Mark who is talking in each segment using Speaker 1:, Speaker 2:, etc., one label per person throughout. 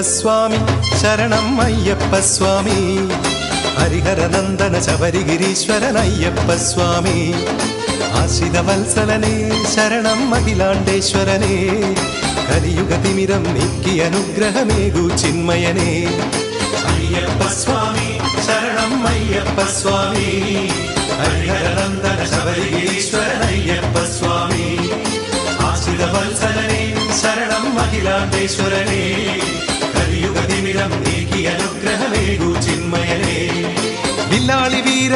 Speaker 1: സ്വാമി ശരണം അയ്യപ്പ സ്വാമി ഹരിഹരനന്ദന ശബരിഗിരീശ്വരൻ അയ്യപ്പ സ്വാമി ആശ്രിതവത്സലനേ ശരണം അഖിലാണ്ടേശ്വരനേ കലിയുഗതിമിരം നീക്കി അനുഗ്രഹമേകൂ ചിന്മയനേ അയ്യപ്പ സ്വാമി ശരണം അയ്യപ്പ സ്വാമി ഹരിഹരനന്ദന ശബരിഗിരീശ്വരൻ അയ്യപ്പ സ്വാമി ആശ്രിതവത്സലനേ ശരണം അഖിലാണ്ടേശ്വരനേ കലിയുഗതിമിരം നീക്കി അനുഗ്രഹമേകൂ ചിന്മയനേ വില്ലാളി വീര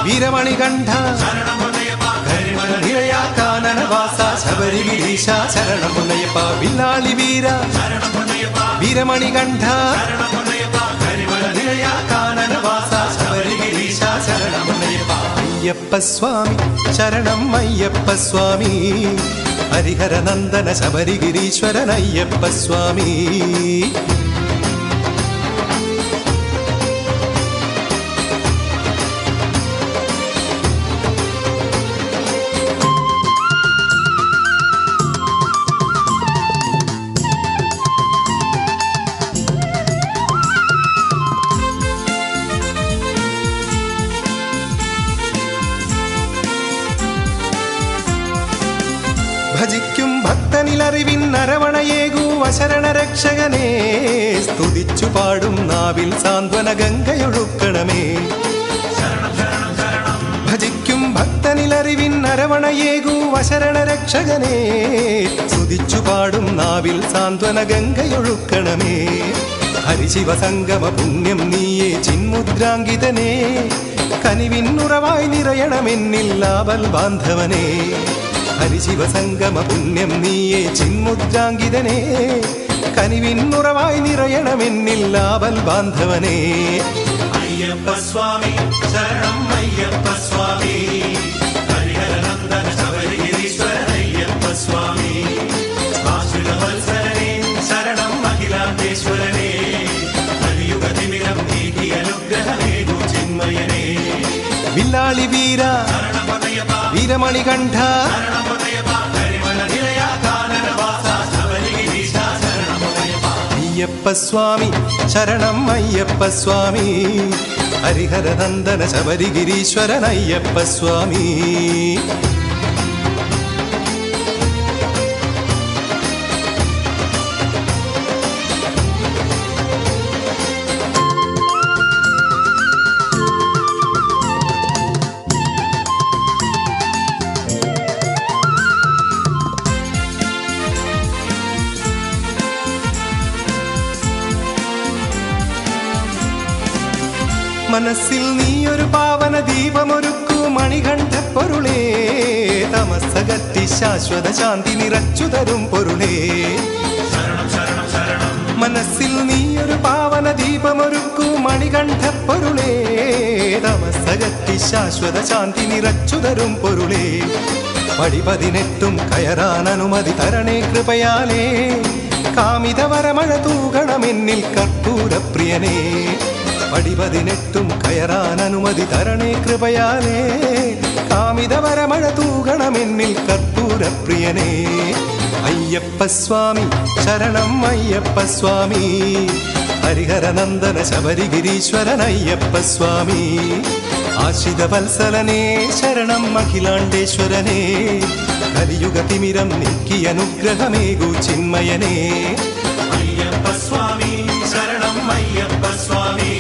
Speaker 1: വീരമണികണ്ഠ കാനനവാസ ശബരിഗിരീശ ശരണമുന്നയ്യപ്പ വില്ലാളി വീര വീരമണികണ്ഠ കാനനവാസ ശബരിഗിരീശ ശരണമുന്നയ്യപ്പ അയ്യപ്പ സ്വാമി ശരണം അയ്യപ്പ സ്വാമി ഹരിഹരനന്ദന ശബരിഗിരീശ്വരൻ അയ്യപ്പ സ്വാമി ഭജിക്കും ഭക്തനിലറിവിൻ അരവണയേകൂ അശരണരക്ഷകനേ സ്തുതിച്ചു പാടും നാവിൽ സാന്ത്വന ഗംഗയൊഴുക്കണമേ ഭജിക്കും ഭക്തനിലറിവിൻ അരവണയേകൂ അശരണരക്ഷകനേ സ്തുതിച്ചു പാടും നാവിൽ സാന്ത്വന ഗംഗയൊഴുക്കണമേ ഹരിശിവസംഗമ പുണ്യം നീയേ ചിന്മുദ്രാങ്കിതനേ കനിവിന്നുറവായി നിറയണമെന്നിൽ ആപൽ ബാന്ധവനേ ഹരിശിവസംഗമ പുണ്യം നീയേ ചിന്മുദ്രാങ്കിതനേ കനിവിന്നുറവായി നിറയണമെന്നിൽ ആപൽ ബാന്ധവനേ അയ്യപ്പ സ്വാമി ശരണം അയ്യപ്പ സ്വാമി ഹരിഹരനന്ദന ശബരിഗിരീശ്വരൻ അയ്യപ്പ സ്വാമി ആശ്രിതവത്സലനേ ശരണം അഖിലാണ്ടേശ്വരനേ കലിയുഗതിമിരം നീക്കി അനുഗ്രഹമേകൂ ചിന്മയനേ വില്ലാളി വീര വീരമണികണ്ഠ അയ്യപ്പ സ്വാമി ശരണം അയ്യപ്പ സ്വാമി ഹരിഹരനന്ദന ശബരിഗിരീശ്വരൻ അയ്യപ്പ സ്വാമി മനസ്സിൽ നീയൊരു പാവന ദീപമൊരുക്കൂ മണികണ്ഠപ്പൊരുളേ തമസ്സകറ്റി ശാശ്വത ശാന്തി നിറച്ചു തരും പൊരുളേ മനസ്സിൽ നീയൊരു പാവന ദീപമൊരുക്കൂ മണികണ്ഠപ്പൊരുളേ തമസ്സകറ്റി ശാശ്വത ശാന്തി നിറച്ചു തരും പൊരുളേ പടി 18 കയറാൻ അനുമതി തരണേ കൃപയാലേ കാമിതവരമഴ തൂകണമെന്നിൽ കർപ്പൂരപ്രിയനേ പടി 18 കയറാൻ അനുമതി തരണേ കൃപയാലേ കാമിതവരമഴ തൂകണമെന്നിൽ കർപ്പൂരപ്രിയനേ അയ്യപ്പ സ്വാമി ശരണം അയ്യപ്പ സ്വാമി ഹരിഹരനന്ദന ശബരിഗിരീശ്വരൻ അയ്യപ്പ സ്വാമി ആശ്രിതവത്സലനേ ശരണം അഖിലാണ്ടേശ്വരനേ കലിയുഗതിമിരം നീക്കി അനുഗ്രഹമേകൂ ചിന്മയനേ അയ്യപ്പ സ്വാമി ശരണം അയ്യപ്പ സ്വാമി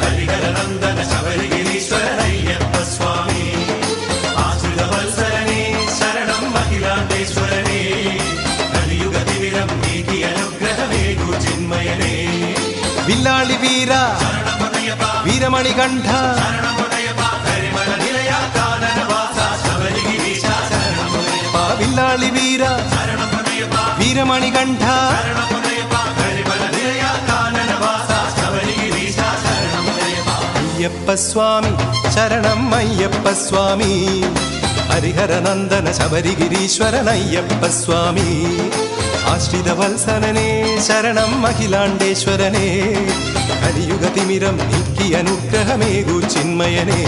Speaker 1: ഹരിഹരനന്ദന ശബരിഗിരീശ്വരൻ അയ്യപ്പ സ്വാമി ആശ്രിതവത്സലനേ ശരണം അഖിലാണ്ടേശ്വരനേ കലിയുഗതിമിരം നീക്കി അനുഗ്രഹമേകൂ ചിന്മയനേ വില്ലാളി വീര വീരമണികണ്ഠ വില്ലാളി വീര വീരമണികണ്ഠ അയ്യപ്പ സ്വാമി ശരണം അയ്യപ്പ സ്വാമി ഹരിഹരനന്ദന ശബരിഗിരീശ്വരൻ അയ്യപ്പ സ്വാമി ആശ്രിതവത്സലനേ ശരണം അഖിലാണ്ടേശ്വരനേ കലിയുഗതിമിരം നീക്കി അനുഗ്രഹമേകൂ ചിന്മയനേ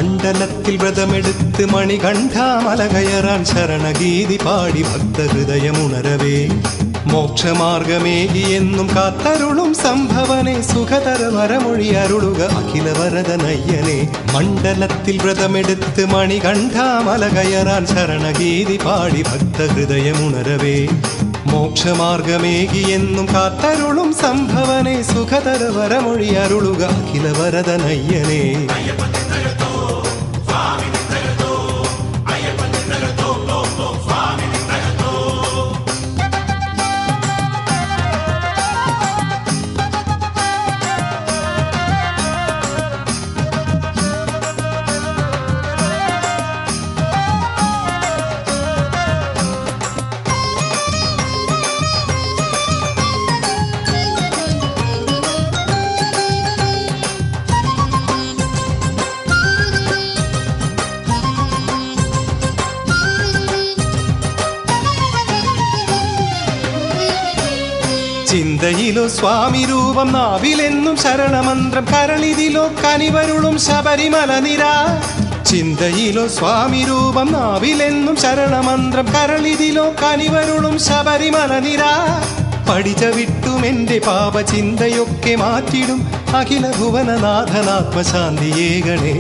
Speaker 1: മണ്ഡലത്തിൽ വ്രതമെടുത്ത് മണികണ്ഠാമല കയറാൻ ശരണഗീതി പാടി ഭക്തഹൃദയമുണരവേ മോക്ഷമാർഗമേകി എന്നും കാത്തരുളും സംഭവനെ സുഖതര വരമൊഴി അരുളുക അഖില വരദനയ്യനെ മണ്ഡലത്തിൽ വ്രതമെടുത്ത് മണികണ്ഠാമല കയറാൻ ശരണഗീതി പാടി ഭക്തഹൃദയമുണരവേ മോക്ഷമാർഗമേകി എന്നും കാത്തരുളും സംഭവനെ സുഖതര വരമൊഴി അരുളുക അഖില വരദനയ്യനെ ചിന്തയിലോ സ്വാമി രൂപം നാവിലെന്നും ശരണമന്ത്രം കരളിതിലോ കനിവരുളും ശബരിമല നിര ചിന്തയിലോ സ്വാമി രൂപം നാവിലെന്നും ശരണമന്ത്രം കരളിതിലോ കനിവരുളും ശബരിമല നിര പഠിച്ച വിട്ടും എൻ്റെ പാപചിന്തയൊക്കെ മാറ്റിടും അഖില ഭുവനനാഥനാത്മശാന്തിയേകണേ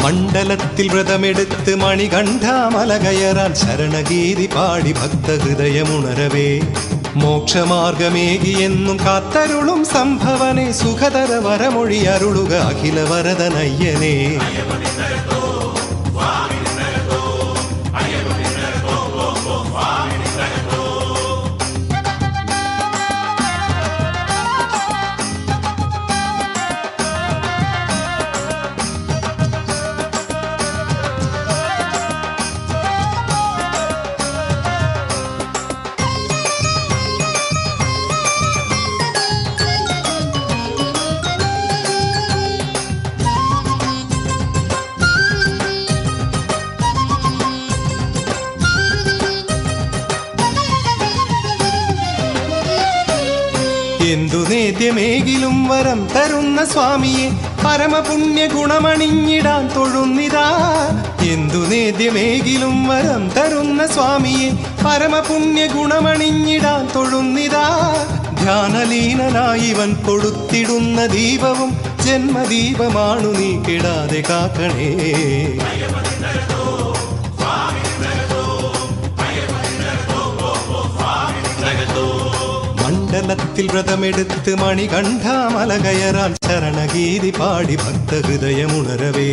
Speaker 1: മണ്ഡലത്തിൽ വ്രതമെടുത്ത് മണികണ്ഠാമല കയറാൻ ശരണഗീതി പാടി ഭക്തഹൃദയമുണരവേ മോക്ഷമാർഗമേകി എന്നും കാത്തരുളും സംഭവനെ സുഖതര വരമൊഴി അരുളുക അഖില വരദനയ്യനെ എന്തു നേദ്യമേകിലും വരം തരുന്ന സ്വാമിയെ പരമപുണ്യ ഗുണമണിഞ്ഞിടാൻ തൊഴുന്നിതാ എന്തു നേദ്യമേകിലും വരം തരുന്ന സ്വാമിയെ പരമപുണ്യ ഗുണമണിഞ്ഞിടാൻ തൊഴുന്നിതാ ധ്യാനലീനനായി ഇവൻ കൊടുത്തിടുന്ന ദീപവും ജന്മദീപമാണു നീ കെടാതെ കാക്കണേ മണ്ഡലത്തിൽ വ്രതമെടുത്ത് മണികണ്ഠാമല കയറാൻ ശരണഗീതി പാടി ഭക്തഹൃദയമുണരവേ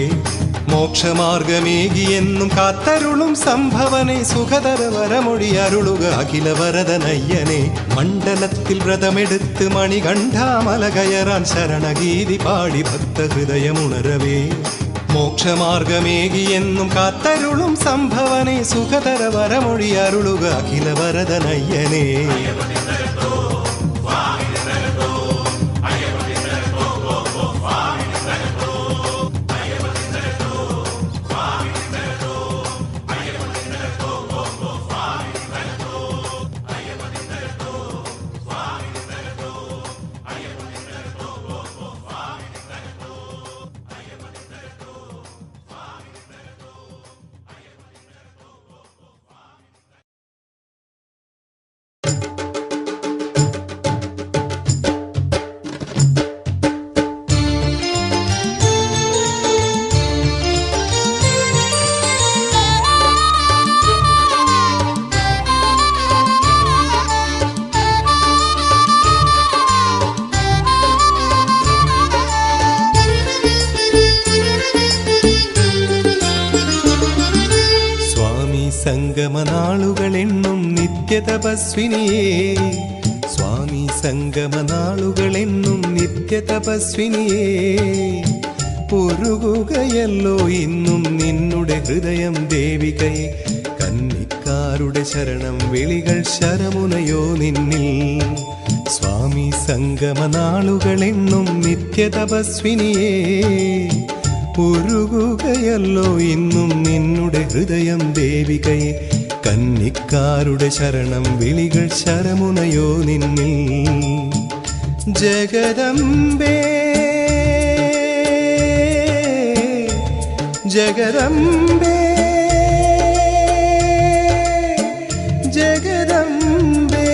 Speaker 1: മോക്ഷമാർഗമേകി എന്നും കാത്തരുളും സംഭവനെ സുഖതര വരമൊഴി അരുളുക അഖില വരദനയ്യനെ മണ്ഡലത്തിൽ വ്രതമെടുത്ത് മണികണ്ഠാമല കയറാൻ ശരണഗീതി പാടി ഭക്തഹൃദയമുണരവേ മോക്ഷമാർഗമേകി എന്നും കാത്തരുളും സംഭവനെ സുഖതര വരമൊഴി അരുളുക അഖില വരദനയ്യനെ സംഗമനാളുകളെന്നും നിത്യതപസ്വിനിയേ സ്വാമി സംഗമനാളുകളെന്നും നിത്യതപസ്വിനിയേ പൊരുകുകയല്ലോ ഇന്നും നിന്നുടെ ഹൃദയം ദേവികയെ കന്നിക്കാരുടെ ശരണം വിളികൾ ശരമുനയോ നിന്നിൽ സ്വാമി സംഗമനാളുകളെന്നും നിത്യതപസ്വിനിയേ ഉരുകുകയല്ലോ ഇന്നും നിന്നുടെ ഹൃദയം ദേവികയെ കന്നിക്കാരുടെ ശരണം വിളികൾ ശരമുനയോ നിന്നിൽ. ജഗദംബേ ജഗദംബേ ജഗദംബേ.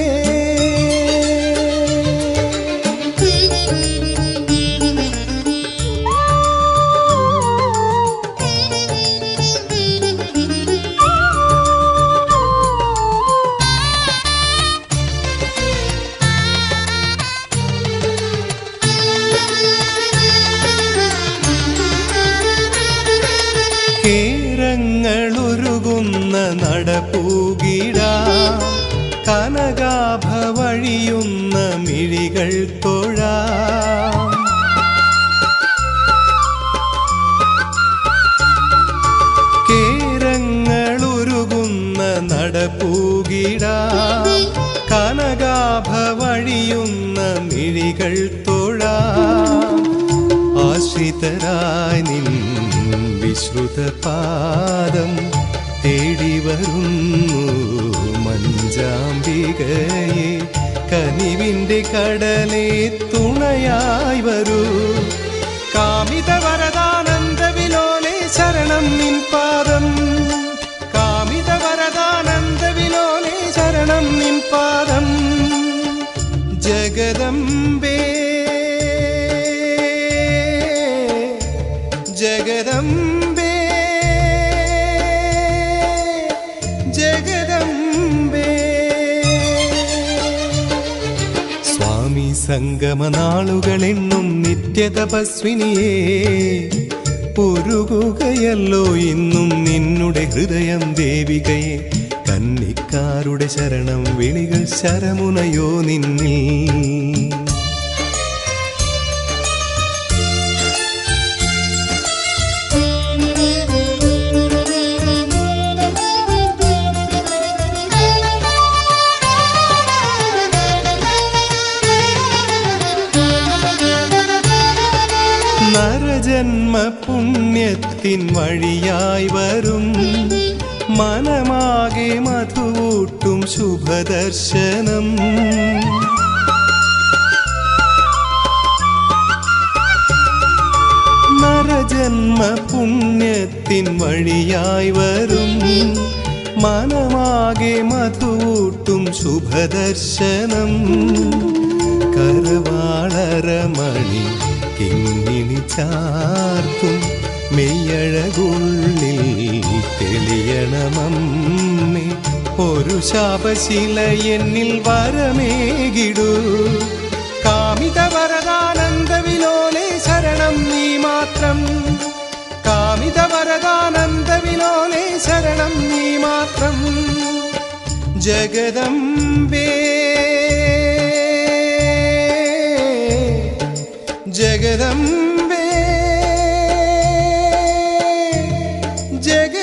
Speaker 1: കേരങ്ങളുരുകുന്ന നടപ്പൂകിടാ കനകാഭ വഴിയുന്ന മിഴികൾ തൊഴാ. കേരങ്ങളുരുകുന്ന നടപ്പൂകിടാ കനകാഭ വഴിയുന്ന മിഴികൾ തൊഴാ. ആശ്രിതരായി നിൻ വിശ്രുതപാദം തേടി വരുന്നു മഞ്ചാംബികയെ. കനിവിൻ്റെ കടലേ തുണയായി വരൂ. കാമിത വരദാനന്ദ വിലോലേ ശരണം നിൻ പാദം. കാമിത വരദാനന്ദ വിലോലേ ശരണം നിൻ പാദം. ജഗദംബേ ജഗദംബേ ജഗദംബേ. സ്വാമി സംഗമനാളുകളെണ്ണും നിത്യതപസ്വിനിയേ, ഉരുകുകയല്ലോ ഇന്നും നിന്നുടെ ഹൃദയം ദേവികയെ. കന്നിക്കാരുടെ ശരണം വിളികൾ ശരമുനയോ നിന്നിൽ. നരജന്മ പുണ്യത്തിൻ വഴിയായി വരും മനമാകെ മധുവൂട്ടും ശുഭദർശനം. നരജന്മ പുണ്യത്തിൻ വഴിയായി വരും മനമാകെ മധുവൂട്ടും ശുഭദർശനം. കരവാളരമണി കിങ്ങിണി ചാർത്തും മെയ്യഴകുള്ളിൽ തെളിയണമമ്മേ. ഒരു ശാപശില എന്നിൽ വരമേകിടൂ. കാമിത വരദാനന്ദ വിലോലേ ശരണം നീ മാത്രം. കാമിത വരദാനന്ദ വിലോലേ ശരണം നീ മാത്രം. ജഗദംബേ ജഗദംബേ ജഗ.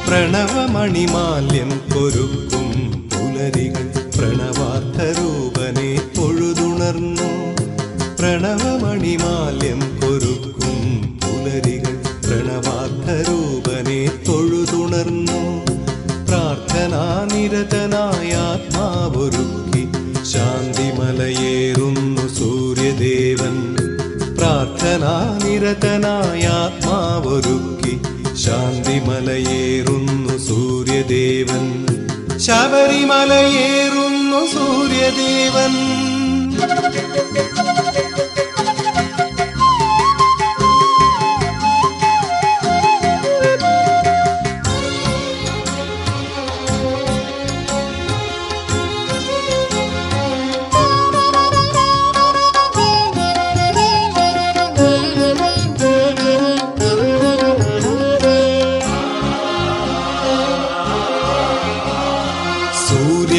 Speaker 1: പ്രണവമണിമാല്യം കൊരുക്കും പുലരികൾ പ്രണവാർത്ഥരൂപനെ തൊഴുതുണർന്നു. പ്രണവമണിമാല്യം കൊരുക്കും പുലരികൾ പ്രണവാർത്ഥരൂപനെ തൊഴുതുണർന്നു. പ്രാർത്ഥനാനിരതനായ ആത്മാവൊരുക്കി ശാന്തിമലയേറുന്നു സൂര്യദേവൻ. പ്രാർത്ഥനാനിരതനായ ആത്മാവൊരുക്കി ശാന്തിമലയേറുന്നു സൂര്യദേവൻ. ശബരിമലയേറുന്നു സൂര്യദേവൻ.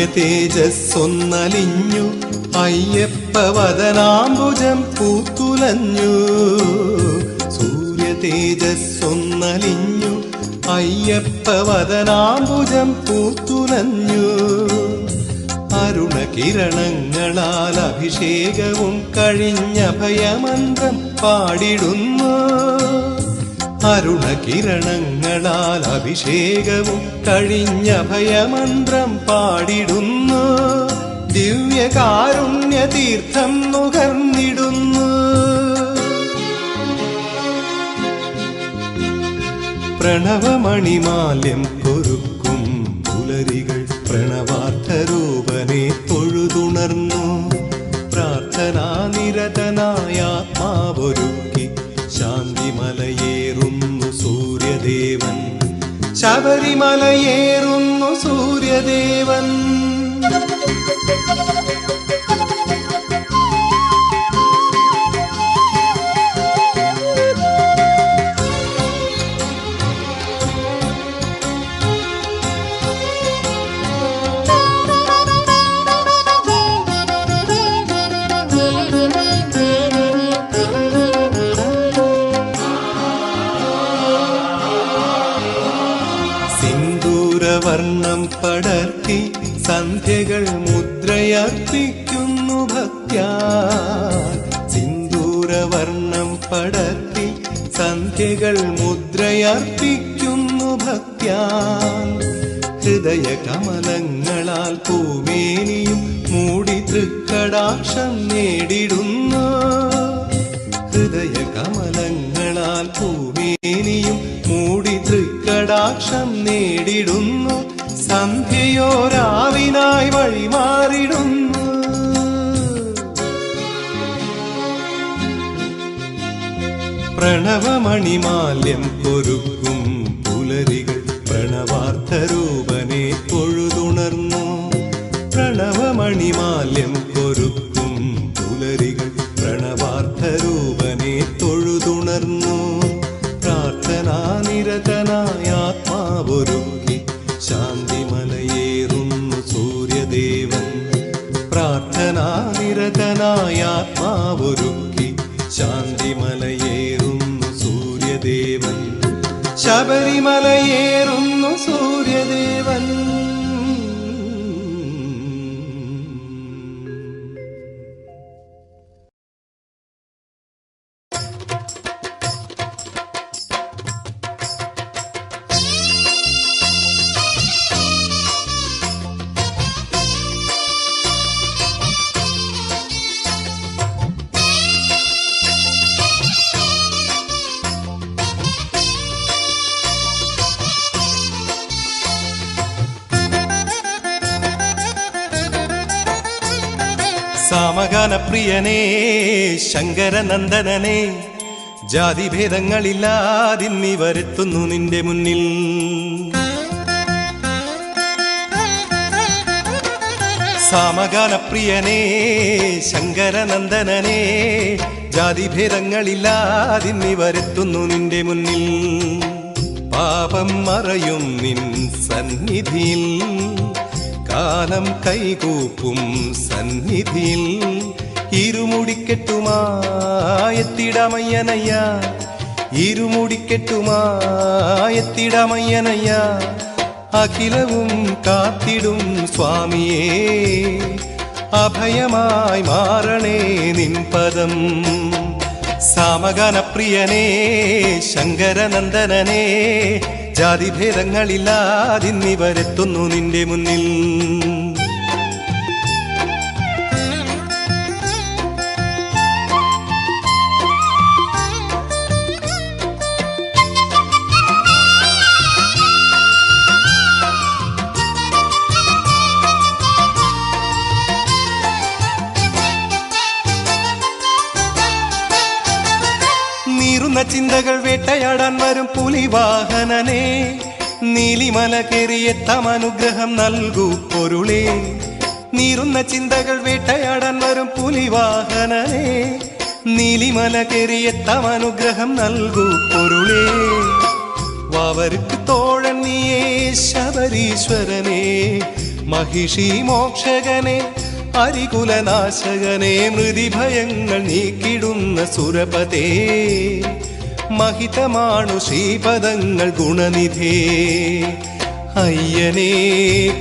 Speaker 1: തേജസ്സൊന്നലിഞ്ഞു അയ്യപ്പവദനാംബുജം പൂത്തുലഞ്ഞു. സൂര്യ തേജസ്സൊന്നലിഞ്ഞു അയ്യപ്പവദനാംബുജം പൂത്തുലഞ്ഞു. അരുണകിരണങ്ങളാൽ അഭിഷേകവും കഴിഞ്ഞ ഭയമന്ത്രം പാടിടുന്നു. അരുണകിരണങ്ങളാൽ അഭിഷേകവും കഴിഞ്ഞ ഭയമന്ത്രം പാടിടുന്നു. ദിവ്യകാരുണ്യ തീർത്ഥം നുകർന്നിടുന്നു. പ്രണവമണിമാല്യം കൊരുക്കും പുലരികൾ പ്രണവാർത്ഥരൂപനെ തൊഴുതുണർന്നു. പ്രാർത്ഥനാനിരതനായ ആത്മാവൊരുക്കി ശാന്തിമലയേറുന്നു സൂര്യദേവൻ. ശബരിമലയേറുന്നു സൂര്യദേവൻ. സിന്ദൂരവർണ്ണം പടർത്തി സന്ധ്യകൾ മുദ്രയർപ്പിക്കുന്നു ഭക്ത്യാ. സിന്ദൂരവർണ്ണം പടർത്തി സന്ധ്യകൾ മുദ്രയർപ്പിക്കുന്നു ഭക്ത്യാ. ഹൃദയ കമലങ്ങളാൽ പൂമേനിയും മൂടി തൃക്കടാക്ഷം നേടിടുന്നു. ഹൃദയ കമലങ്ങളാൽ പൂമേനിയും മൂടി തൃക്കടാക്ഷം നേടിടുന്നു. സന്ധ്യയോ രാവിനായി വഴിമാറിടുന്നു. പ്രണവമണിമാല്യം കൊരുക്കും പുലരികൾ പ്രണവാർത്ഥരൂപനെ തൊഴുതുണർന്നു. പ്രണവമണിമാല്യം കൊരുക്കും പുലരികൾ പ്രണവാർത്ഥരൂപനെ തൊഴുതുണർന്നു. പ്രാർത്ഥനാനിരതനായ ആത്മാവൊരുക്കി ശാന്തിമലയേറുന്നു സൂര്യദേവൻ. പ്രാർത്ഥനാനിരതനായ ആത്മാവൊരുക്കി ശാന്തിമലയേറുന്നു സൂര്യദേവൻ. ശബരിമലയേറുന്നു സൂര്യദേവൻ. സാമഗാനപ്രിയനേ ശങ്കരനന്ദനനേ, ജാതിഭേദങ്ങളില്ലാതിന്നി വരുത്തുന്നു നിന്റെ മുന്നിൽ. സാമഗാനപ്രിയനേ ശങ്കരനന്ദനനേ, ജാതിഭേദങ്ങളില്ലാതിന്നി വരുത്തുന്നു നിന്റെ മുന്നിൽ. പാപം മറയും നിൻ സന്നിധിയിൽ, കാലം കൈകൂപ്പും സന്നിധിയിൽ, ഇരുമുടിക്കെട്ടുമായെത്തിടമയ്യനയ്യ, ഇരുമുടിക്കെട്ടുമായെത്തിടമയ്യനയ്യ. അഖിലവും കാത്തിടും സ്വാമിയേ, അഭയമായി മാറണേ നിൻ പദം. സാമഗാനപ്രിയനേ ശങ്കരനന്ദനനേ, ജാതിഭേദങ്ങളില്ലാതിന്നി വരുത്തുന്നു നിന്റെ മുന്നിൽ. നീറുന്ന ചിന്തകൾ വേട്ടയാടാൻ വരും പുലിവാഹനനേ, നീലിമല കേറിയെത്താം അനുഗ്രഹം നൽകൂ പൊരുളേ. നീറുന്ന ചിന്തകൾ വേട്ടയാടാൻ വരും പുലിവാഹനനേ, നീലിമല കേറിയെത്താം അനുഗ്രഹം നൽകൂ പൊരുളേ. വാവർക്ക് തോഴൻ നീയേ ശബരീശ്വരനേ, महिषी मोक्षगने അരികുലനാശകനെ മൃതിഭയങ്ങൾ നീക്കിടുന്ന സുരപതേ മഹിതമാണു ശ്രീപദങ്ങൾ ഗുണനിധേ അയ്യനേ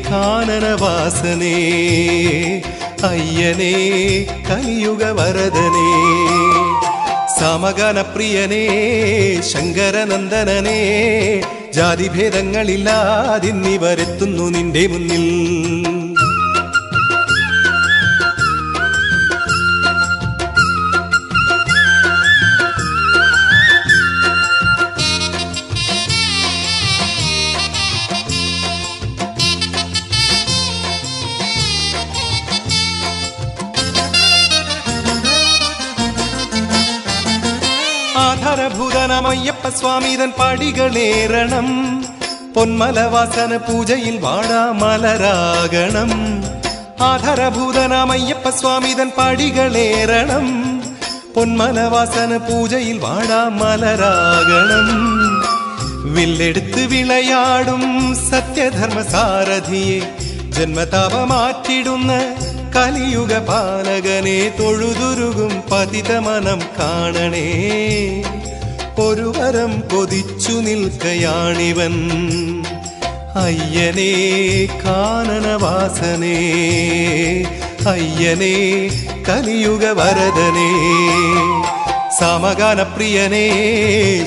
Speaker 1: കാനനവാസനേ അയ്യനേ കലിയുഗവരദനേ സമഗനപ്രിയനേ ശങ്കരനന്ദനനേ ജാതിഭേദങ്ങളില്ലാതിന്നിവരെത്തുന്നു നിന്റെ മുന്നിൽ ആധാരഭൂതനമയ്യപ്പ സ്വാമിതൻ പടികളേറണം പൊന്മലവാസന പൂജയിൽ വാടാമലരാകണം ആധാരഭൂതനമയ്യപ്പ സ്വാമിതൻ പടികളേറണം പൊന്മലവാസന പൂജയിൽ വാടാമലരാകണം വില്ലെടുത്ത് വിളയാടും സത്യധർമ്മസാരഥിയെ ജന്മതാപമാറ്റിടുന്ന കലിയുഗ പാലകനെ തൊഴുതുരുകും പതിതമനം കാണണേ ഒരു വരം കൊതിച്ചു നിൽക്കയാണിവൻ അയ്യനേ കാനനവാസനേ അയ്യനേ കലിയുഗ വരദനേ സമഗാനപ്രിയനേ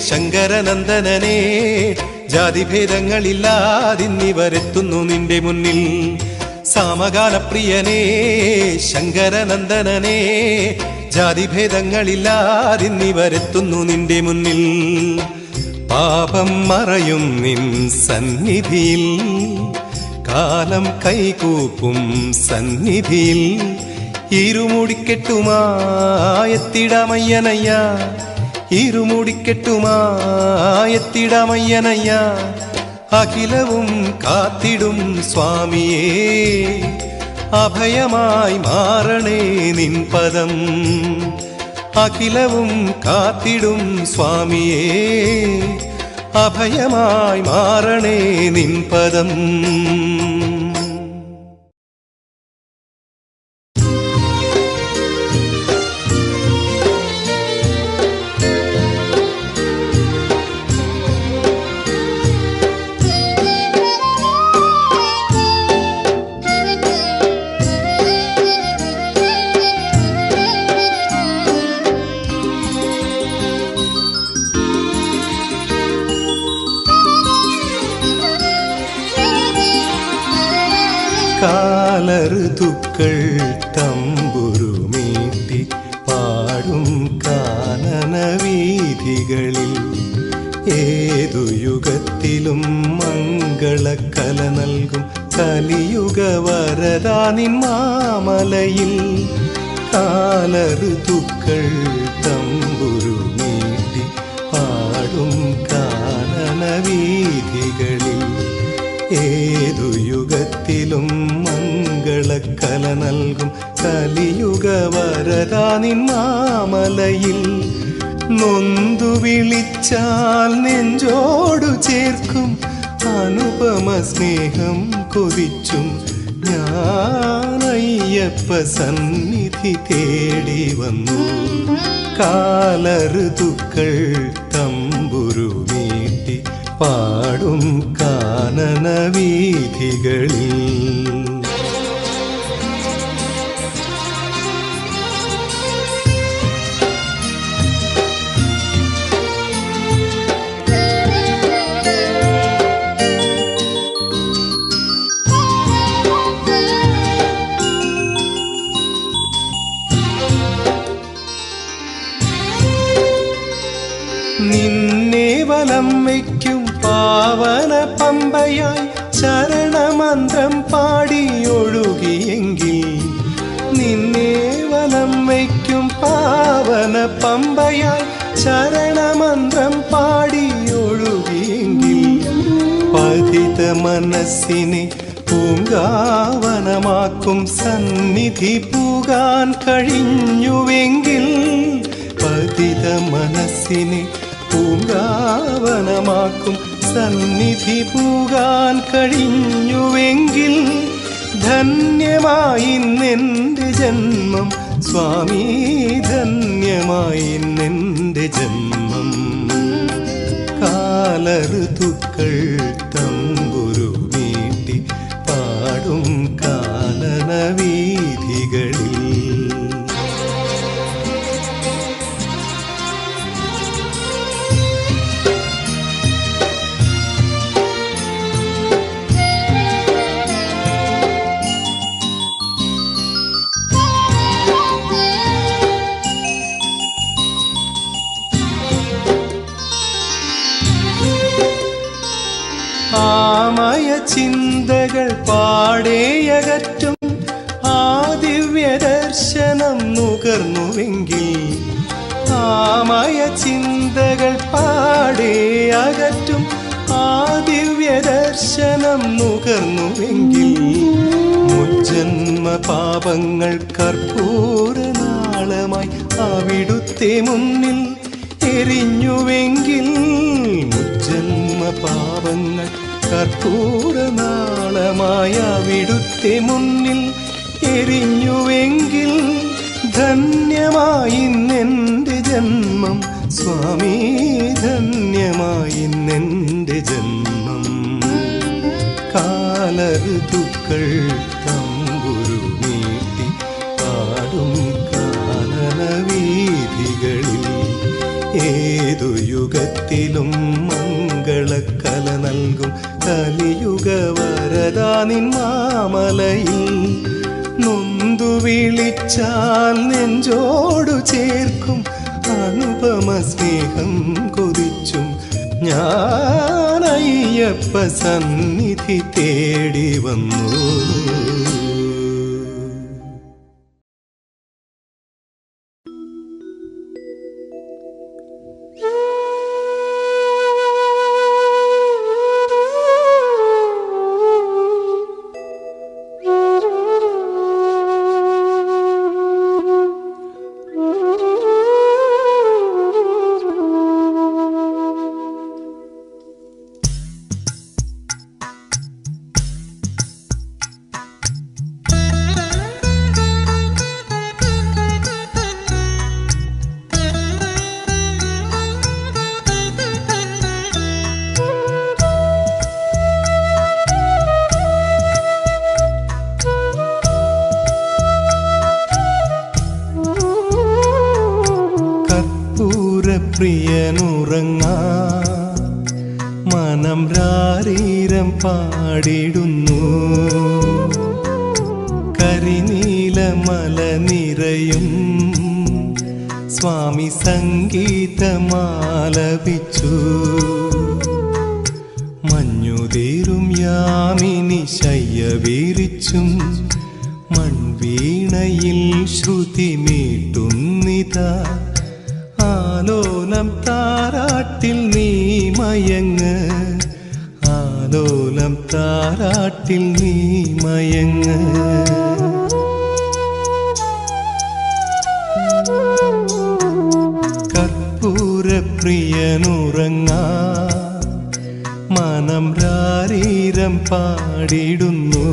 Speaker 1: ശങ്കരനന്ദനനേ ജാതിഭേദങ്ങളില്ലാതിന്നിവരെത്തുന്നു നിന്റെ മുന്നിൽ സമഗാനപ്രിയനേ ശങ്കരനന്ദനനേ ജാതിഭേദങ്ങളില്ലാതിന്നിവരെത്തുന്നു നിന്റെ മുന്നിൽ പാപം മറയും നിൻ സന്നിധിയിൽ കാലം കൈകൂപ്പും സന്നിധിയിൽ ഇരുമുടിക്കെട്ടുമായെത്തിടമയ്യനയ്യ ഇരുമുടിക്കെട്ടുമായെത്തിടമയ്യനയ്യ അഖിലവും കാത്തിടും സ്വാമിയേ അഭയമായി മാറണേ നിൻ പദം അഖിലവും കാത്തിടും സ്വാമിയേ അഭയമായി മാറണേ നിൻ പദം കാലഋതുക്കൾ തമ്പുരുമീട്ടി പാടും കാനന വീഥികളിൽ ഏതു യുഗത്തിലും മംഗളക്കല നൽകും കലിയുഗ വരദാനിൻ മാമലയിൽ കാലഋതുക്കൾ തമ്പുരുമീട്ടി പാടും കാനന വീഥികളിൽ ഏതു യുഗത്തിലും മംഗളക്കല നൽകും കലിയുഗ വരദാനിൻ മാമലയിൽ നൊന്തു വിളിച്ചാൽ നെഞ്ചോടു ചേർക്കും അനുപമ സ്നേഹം കൊതിച്ചും ഞാനയ്യപ്പ സന്നിധി തേടി വന്നു കാലഋതുക്കൾ തമ്പുരുമീട്ടി പാടും കാനന വീഥികളിൽ നിന്നെ വലം വയ്ക്കും പാവന പമ്പയായി ശരണമന്ത്രം പാടി ഒഴുകിയെങ്കിൽ നിന്നെ വലം വയ്ക്കും പാവന പമ്പയായി ശരണമന്ത്രം പാടി ഒഴുകിയെങ്കിൽ പതിത മനസ്സിനെ പൂങ്കാവനമാക്കും സന്നിധി പൂകാൻ കഴിഞ്ഞുവെങ്കിൽ പതിത മനസ്സിനെ പൂങ്കാവനമാക്കും സന്നിധി പൂകാൻ കഴിഞ്ഞുവെങ്കിൽ ധന്യമായിന്നെൻ്റെ ജന്മം സ്വാമി, ധന്യമായിന്നെൻ്റെ ജന്മം. കാലഋതുക്കൾ തമ്പുരു നീട്ടി പാടും കാനനവീഥികളിൽ. ആമയ ചിന്തകൾ പാടേയകറ്റും ആ ദിവ്യദർശനം നുകർന്നുവെങ്കിൽ, ആമയ ചിന്തകൾ പാടേയകറ്റും ആ ദിവ്യദർശനം നുകർന്നുവെങ്കിൽ, മുജ്ജന്മ പാപങ്ങൾ കർപ്പൂരനാളമായി അവിടുത്തെ മുന്നിൽ എരിഞ്ഞുവെങ്കിൽ, മുജ്ജന്മ പാപങ്ങൾ കർപ്പൂരനാളമായ അവിടുത്തെ മുന്നിൽ എരിഞ്ഞുവെങ്കിൽ, ധന്യമായിന്നെൻ്റെ ജന്മം സ്വാമി, ധന്യമായിന്നെൻ്റെ ജന്മം. കാലഋതുക്കൾ തമ്പുരു നീട്ടി പാടും കാനനവീഥികളിൽ. ഏതു യുഗത്തിലും മംഗളക്കല നൽകും കലിയുഗ വരദാ നിൻ മാമലയിൽ. നൊന്തു വിളിച്ചാൽ നെഞ്ചോടു ചേർക്കും അനുപമ സ്നേഹം കൊതിച്ചും ഞാൻ അയ്യപ്പ സന്നിധി തേടി വന്നു. പ്രിയനുറങ്ങാ മനം രാരീരം പാടിടുന്നു. കരിനീലമല നിറയും സ്വാമി സംഗീതമാലപിച്ചു. മഞ്ഞുതീരും യാമിനി ശയ്യ വീരിച്ചും മൺവീണയിൽ ശ്രുതി മീട്ടുന്നിതാ. ആലോലം താരാട്ടിൽ നീ മയങ്ങ്, ആലോലം താരാട്ടിൽ നീ മയങ്ങ്. കർപ്പൂരപ്രിയനുറങ്ങാ മനം രാരീരം പാടിടുന്നു.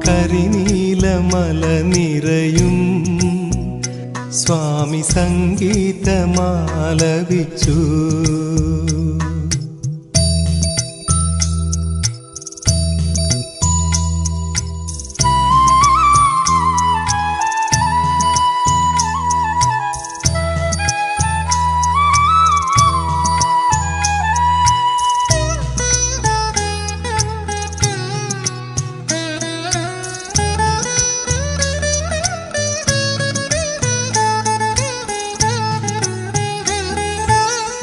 Speaker 1: കരിനീലമല നിറയും സ്വാമി സംഗീതമാലപിച്ചു.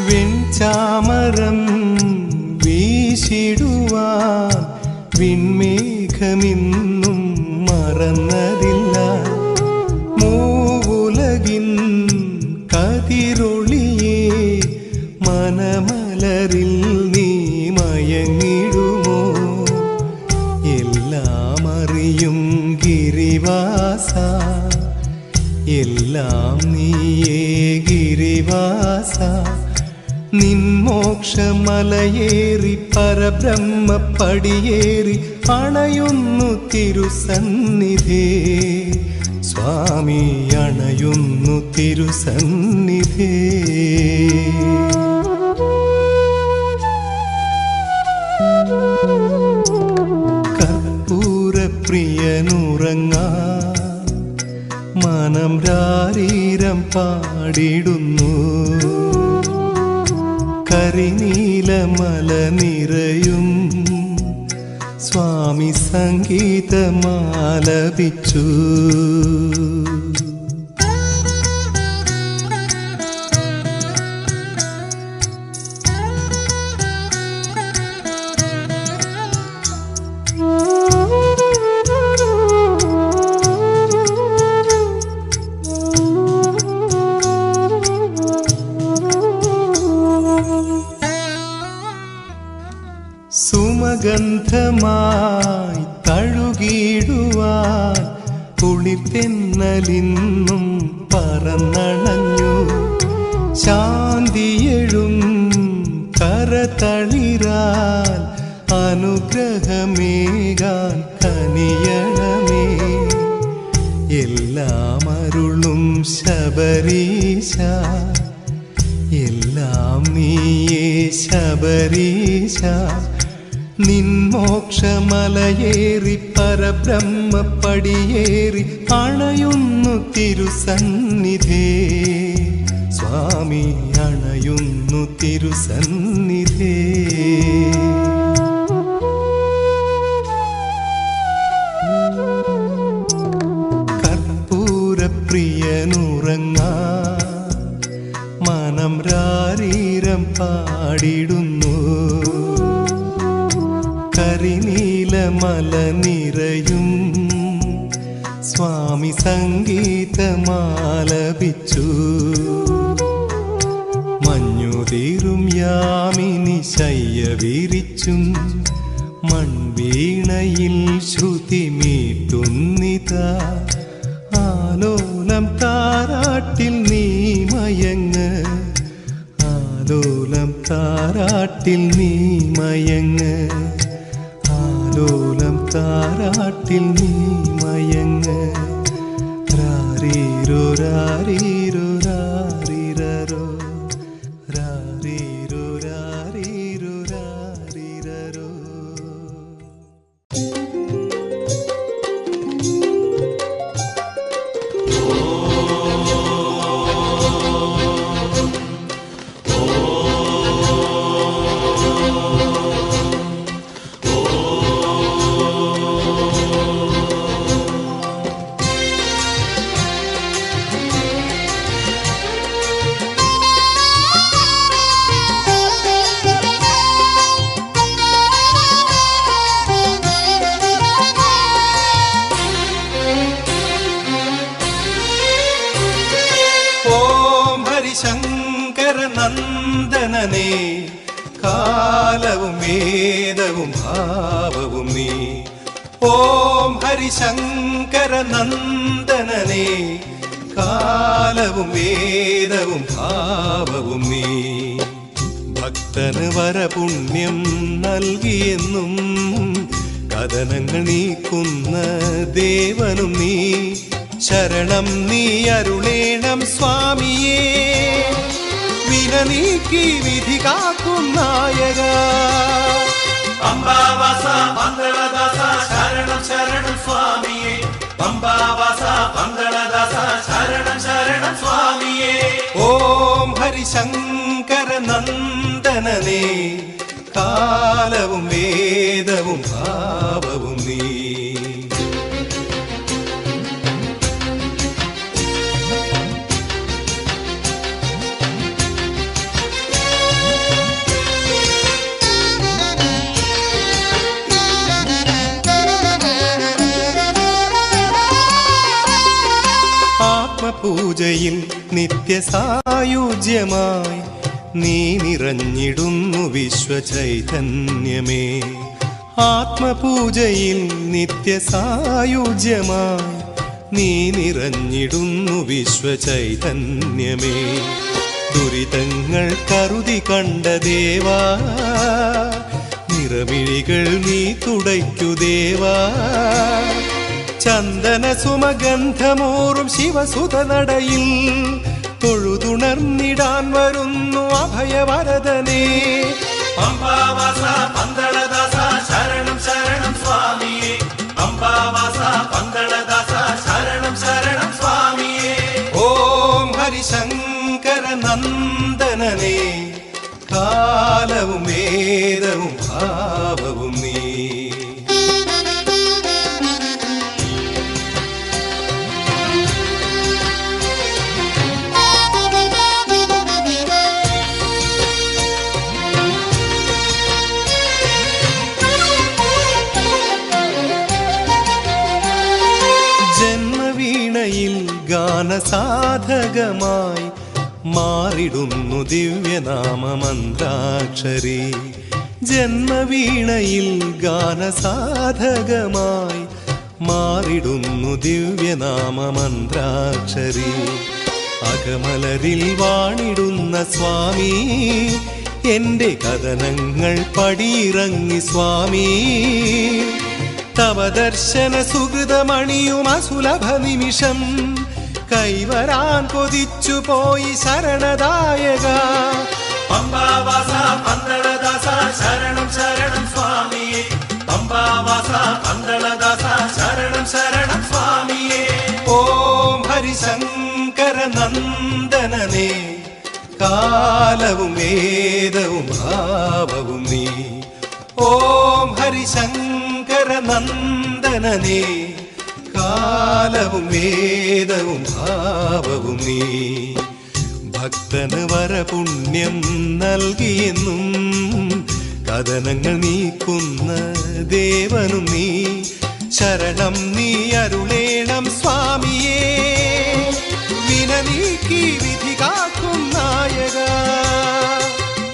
Speaker 1: വെൺചാമരം വീശിടുവാൻ വിൺമേഘമിന്നും മറന്നതില്ല. മൂവുലകിൻ കതിരൊളിയേ മനമലരിൽ നീ മയങ്ങിടുമോ? എല്ലാം അറിയും ഗിരിവാസ, എല്ലാം നീയേ ഗിരിവാസ. നിൻ മോക്ഷമലയേറി പരബ്രഹ്മ പടിയേറി അണയുന്നു തിരുസന്നിധേ സ്വാമി അണയുന്നു തിരുസന്നിധേ. കർപ്പൂരപ്രിയനുറങ്ങാൻ മനം രാരീരം പാടിടുന്നു. കരിനീലമല നിറയും സ്വാമി സംഗീതമാലപിച്ചു. സുമഗന്ധമായി തഴുകിടുവാൻ കുളിർതെന്നലിന്നും പറന്നണഞ്ഞു. ശാന്തിയെഴും കരതളിരാൽ അനുഗ്രഹമേകാൻ കനിയണമേ. എല്ലാം അരുളും ശബരീശ എല്ലാം നീയേ ശബരീശ. നിൻമോക്ഷമലയേറി പരബ്രഹ്മ പടിയേറി അണയുന്നു തിരുസന്നിധേ സ്വാമി അണയുന്നു തിരുസന്നിധേ. കർപ്പൂരപ്രിയനുറങ്ങാൻ മനം രാരീരം പാടിടുന്നു. കരിനീലമല നിറയും സ്വാമി സംഗീതമാലപിച്ചു. മഞ്ഞുതീരും യാമിനി ശയ്യ വിരിച്ചും മൺവീണയിൽ ശ്രുതി മീട്ടുന്നിതാ. ആലോലം താരാട്ടിൽ നീ മയങ്ങ് ആലോലം താരാട്ടിൽ നീ മയങ്ങ് ആലോലം താരാട്ടിൽ നീ മയങ്ങ്. രാരീരോ രാരീരോ രാരീരോ രാരീരോ രാരീരോ രാരീരോ. ശങ്കരനന്ദനനേ കാലവും വേദവും ഭാവവും നീ. ഓം ഹരിശങ്കരനന്ദനനേ കാലവും വേദവും ഭാവവും നീ. ഭക്തന് വരപുണ്യം നൽകിയെന്നും കഥനങ്ങൾ നീക്കുന്ന ദേവനും നീ. ശരണം നീ അരുളേണം സ്വാമിയേ വിന നീക്കി വിധി കാക്കും നായക.
Speaker 2: പമ്പാവാസ പന്തളദാസ ശരണം ശരണം സ്വാമിയേ. പമ്പാവാസ പന്തളദാസ ശരണം ശരണം സ്വാമിയേ.
Speaker 1: ഓം ഹരിശങ്കരനന്ദനനേ കാലവും വേദവും ഭാവവും നീ. ആത്മപൂജയിൽ നിത്യസായുജ്യമായി നീ നിറഞ്ഞിടുന്നു വിശ്വചൈതന്യമേ. ആത്മപൂജയിൽ നിത്യസായുജ്യമായി നീ നിറഞ്ഞിടുന്നു വിശ്വചൈതന്യമേ. ദുരിതങ്ങൾ കരുതി കണ്ട ദേവാ മിഴികൾ നീ തുടയ്ക്കു ദേവാ ചന്ദന സുമഗന്ധമൂറും ശിവസുതനടയിൽ തൊഴുതുണർന്നിടാൻ വരുന്നു അഭയവരദനേ
Speaker 2: പമ്പാവാസ പന്തളദാസ ശരണം ശരണം സ്വാമിയേ പമ്പാവാസ പന്തളദാസ ശരണം ശരണം സ്വാമിയേ
Speaker 1: ഓം ഹരിശങ്കര നന്ദനനേ കാലവും വേദവും ഭാവവും നീ ജന്മവീണയിൽ ഗാനസാധകമായി മാറിടുന്നു ദിവ്യനാമമന്ത്രാക്ഷരി ജന്മവീണയിൽ ഗാനസാധകമായി മാറിടുന്നു ദിവ്യനാമമന്ത്രാക്ഷരി അകമലരിൽ വാണിടുന്ന സ്വാമി എൻ്റെ കഥനങ്ങൾ പടിയിറങ്ങി സ്വാമി തവ ദർശന സുഹൃതമണിയും അസുലഭ നിമിഷം കൈവരാൻ കൊതിച്ചു പോയി ശരണദായക
Speaker 2: പമ്പാവാസ പന്തളദാസ ശരണം ശരണം സ്വാമിയേ പമ്പാവാസ പന്തളദാസ ശരണം ശരണം സ്വാമിയേ
Speaker 1: ഓം ഹരിശങ്കര നന്ദനനേ കാലവും വേദവും ഭാവവും നീ ഓം ഹരിശങ്കര നന്ദനനേ കാലവും വേദവും ഭാവവും നീ ഭക്തന് വരപുണ്യം നൽകിയെന്നും കഥനങ്ങൾ നീക്കുന്ന ദേവനും നീ ശരണം നീ അരുളേണം സ്വാമിയേ വിന നീക്കി വിധി കാക്കും നായക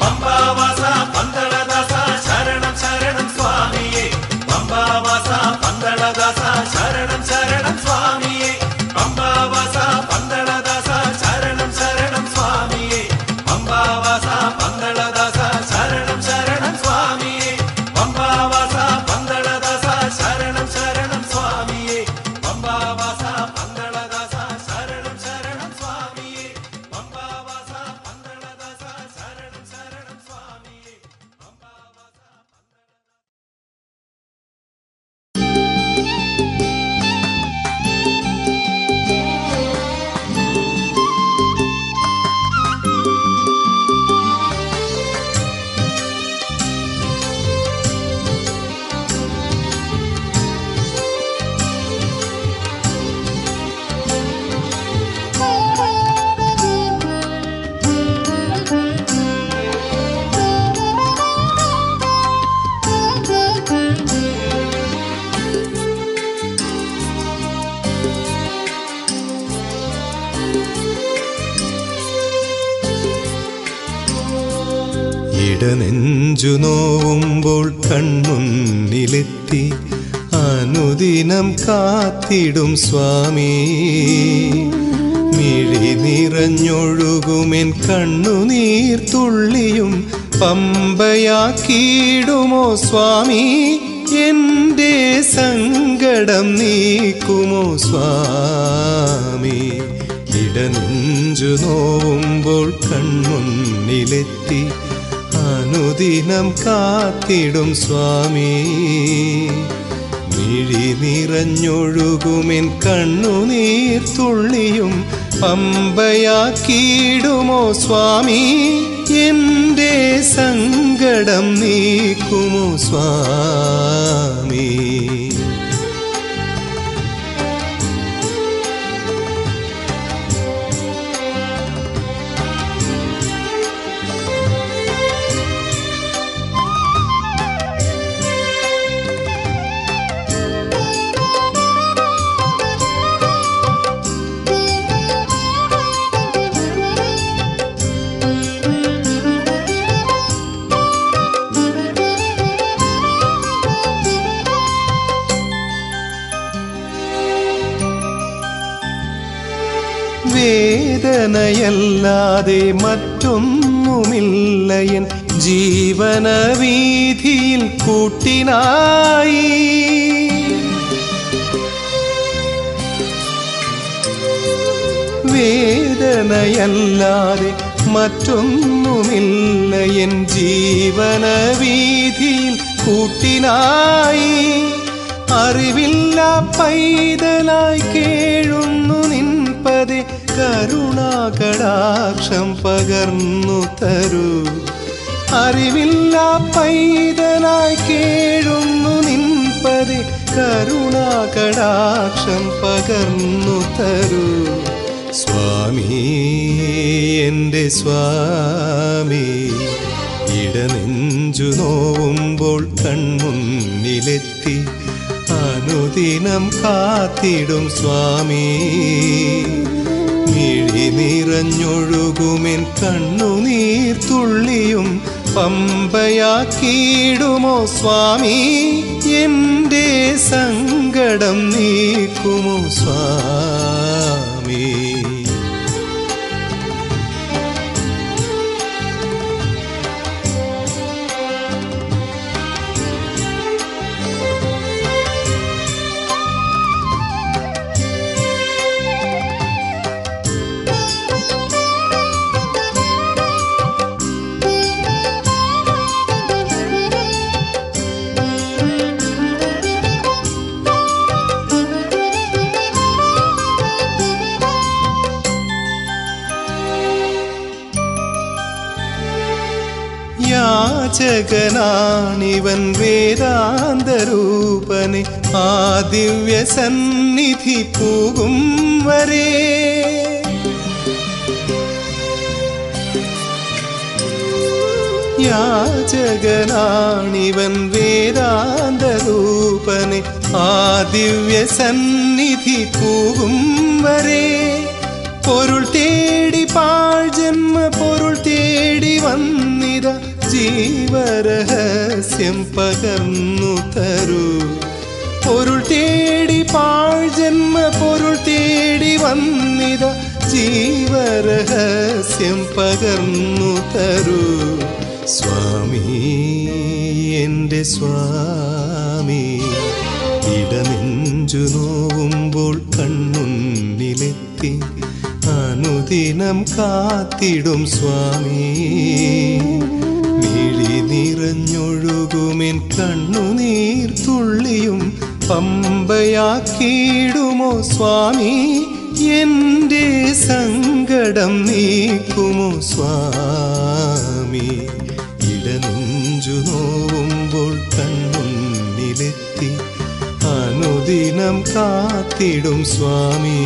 Speaker 2: പമ്പാവാസ പന്തളദാസ ശരണം ശരണം സ്വാമിയേ പമ്പാവാസ പന്തളദാസ ശരണം ശരണം സ്വാമിയേ പമ്പാവാസ പന്തളദാസ ശരണം ശരണം സ്വാമിയേ പമ്പാവാസ പന്തളദാസ ശരണം ശരണം സ്വാമിയേ പമ്പാവാസ പന്തളദാസ ശരണം ശരണം സ്വാമിയേ പമ്പാവാസ പന്തളദാസ ശരണം ശരണം സ്വാമിയേ പമ്പാവാസ പന്തളദാസ ശരണം ശരണം സ്വാമിയേ പമ്പാവാസ
Speaker 1: ഇടനെഞ്ചു നോവുമ്പോൾ കൺമുന്നിലെത്തി അനുദിനം കാത്തിടും സ്വാമി മിഴി നിറഞ്ഞൊഴുകുമെൻ കണ്ണുനീർ തുള്ളിയും പമ്പയാക്കിയിടുമോ സ്വാമി എൻ്റെ സങ്കടം നീക്കുമോ സ്വാമി ഇടനെഞ്ചു നോവുമ്പോൾ കൺമുന്നിലെത്തി അനുദിനം കാത്തിടും സ്വാമി മിഴി നിറഞ്ഞൊഴുകുമെൻ കണ്ണുനീർ തുള്ളിയും പമ്പയാക്കിയിടുമോ സ്വാമി എൻ്റെ സങ്കടം നീക്കുമോ സ്വാമി വേദനയല്ലാതെ മറ്റൊന്നുമില്ല എൻ ജീവന വീഥിയിൽ കൂട്ടിനായി വേദനയല്ലാതെ മറ്റൊന്നുമില്ല എൻ ജീവന വീഥിയിൽ കൂട്ടിനായി അറിവില്ല പൈതലായി കേഴുന്നു നിൻപതേ കരുണാകടാക്ഷം പകർന്നു തരൂ അറിവില്ല പൈതലായി കേഴുന്നു നിൻപതേ കരുണാകടാക്ഷം പകർന്നു തരൂ സ്വാമി എൻ്റെ സ്വാമി ഇടനെഞ്ചു നോവുമ്പോൾ കൺമുന്നിലെത്തി അനുദിനം കാത്തിടും സ്വാമി മിഴി നിറഞ്ഞൊഴുകുമെൻ കണ്ണുനീർ തുള്ളിയും പമ്പയാക്കിയിടുമോ സ്വാമി എൻ്റെ സങ്കടം നീക്കുമോ സ്വാമി യാചകനാണിവൻ വേദാന്തരൂപനെ ആ ദിവ്യ സന്നിധി പോകും വരെ യാചകനാണിവൻ വേദാന്തരൂപനെ ആ ദിവ്യ സന്നിധി പോകും വരെ പൊരുൾ തേടി പാഴ്ജന്മ പൊരുൾ തേടി വന്നിത ജീവരഹസ്യം പകർന്നു തരൂ പൊരുൾ തേടി പാഴ്ജന്മ പൊരുൾ തേടി വന്നിത ജീവരഹസ്യം പകർന്നു തരൂ സ്വാമി എൻ്റെ സ്വാമി ഇടനെഞ്ചു നോവുമ്പോൾ കൺമുന്നിലെത്തി അനുദിനം കാത്തിടും സ്വാമി മിഴി നിറഞ്ഞൊഴുകുമെൻ കണ്ണുനീർ തുള്ളിയും പമ്പയാക്കിയിടുമോ സ്വാമി എൻ്റെ സങ്കടം നീക്കുമോ സ്വാമി ഇടനെഞ്ചു നോവുമ്പോൾ കൺമുന്നിലെത്തി അനുദിനം കാത്തിടും സ്വാമി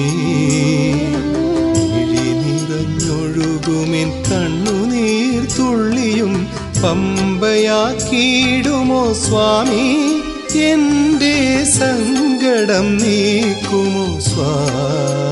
Speaker 1: മിഴി നിറഞ്ഞൊഴുകുമെൻ കണ്ണുനീർ തുള്ളിയും പമ്പയാക്കിയിടുമോ സ്വാമി എൻ്റെ സങ്കടം നീക്കുമോ സ്വാമി